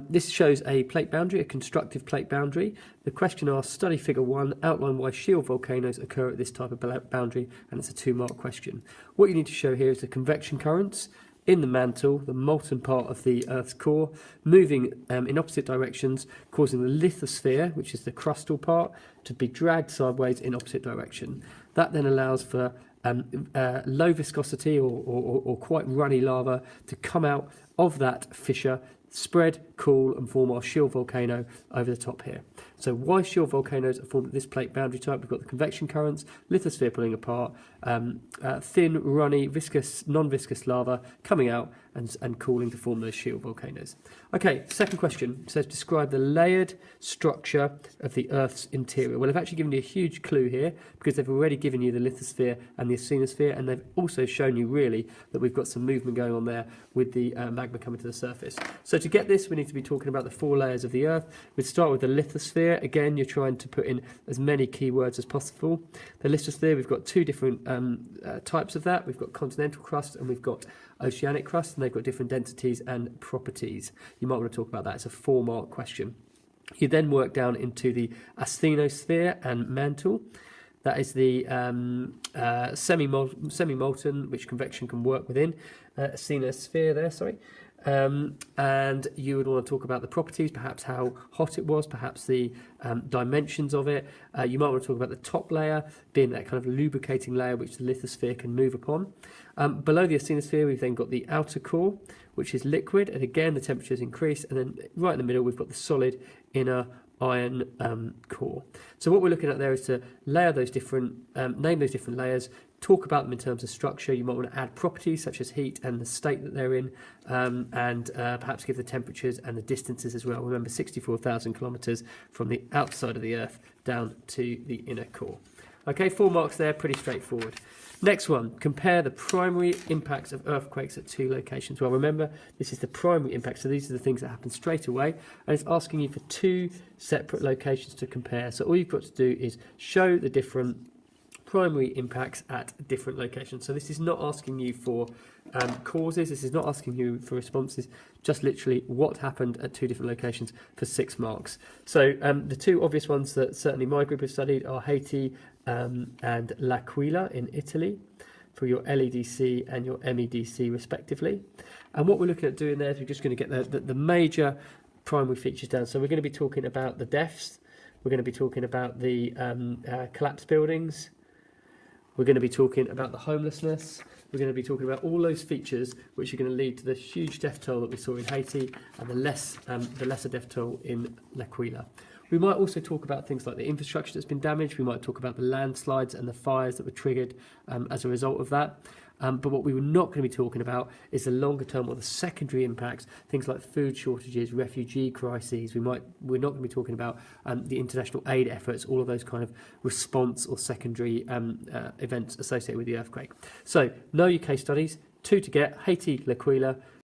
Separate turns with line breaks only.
This shows a plate boundary, a constructive plate boundary. The question asks, study figure 1, outline why shield volcanoes occur at this type of boundary, and it's a 2-mark question. What you need to show here is the convection currents in the mantle, the molten part of the Earth's core, moving in opposite directions, causing the lithosphere, which is the crustal part, to be dragged sideways in opposite direction. That then allows for low viscosity or quite runny lava to come out of that fissure, spread, cool, and form our shield volcano over the top here. So why shield volcanoes are formed at this plate boundary type? We've got the convection currents, lithosphere pulling apart, thin, runny, viscous, non-viscous lava coming out and cooling to form those shield volcanoes. Okay, second question says describe the layered structure of the Earth's interior. Well, I've actually given you a huge clue here because they've already given you the lithosphere and the asthenosphere, and they've also shown you really that we've got some movement going on there with the magma coming to the surface. So to get this, we need to be talking about the 4 layers of the Earth. We'd start with the lithosphere. Again, you're trying to put in as many keywords as possible. The lithosphere, we've got 2 different types of that. We've got continental crust and we've got oceanic crust, and they've got different densities and properties. You might want to talk about that. It's a 4-mark question. You then work down into the asthenosphere and mantle. That is the semi-molten, which convection can work within. Asthenosphere there, sorry. And you would want to talk about the properties, perhaps how hot it was, perhaps the dimensions of it. You might want to talk about the top layer being that kind of lubricating layer which the lithosphere can move upon. Below the asthenosphere, we've then got the outer core, which is liquid, and again the temperatures increase, and then right in the middle we've got the solid inner iron core. So what we're looking at there is to layer those different, name those different layers, talk about them in terms of structure. You might want to add properties such as heat and the state that they're in, and perhaps give the temperatures and the distances as well. Remember, 64,000 kilometres from the outside of the Earth down to the inner core. Okay, 4 marks there, pretty straightforward. Next one, compare the primary impacts of earthquakes at 2 locations. Well, remember, this is the primary impact, so these are the things that happen straight away, and it's asking you for 2 separate locations to compare. So all you've got to do is show the different primary impacts at different locations. So this is not asking you for causes, this is not asking you for responses, just literally what happened at 2 different locations for 6 marks. So the 2 obvious ones that certainly my group have studied are Haiti and L'Aquila in Italy for your LEDC and your MEDC respectively. And what we're looking at doing there is we're just going to get the major primary features down. So we're going to be talking about the deaths, we're going to be talking about the collapsed buildings, we're going to be talking about the homelessness. We're going to be talking about all those features which are going to lead to the huge death toll that we saw in Haiti and the lesser death toll in L'Aquila. We might also talk about things like the infrastructure that's been damaged. We might talk about the landslides and the fires that were triggered as a result of that. But what we were not going to be talking about is the longer term or the secondary impacts, things like food shortages, refugee crises. We're not going to be talking about the international aid efforts, all of those kind of response or secondary events associated with the earthquake. So know your case studies, 2 to get, Haiti, L'Aquila,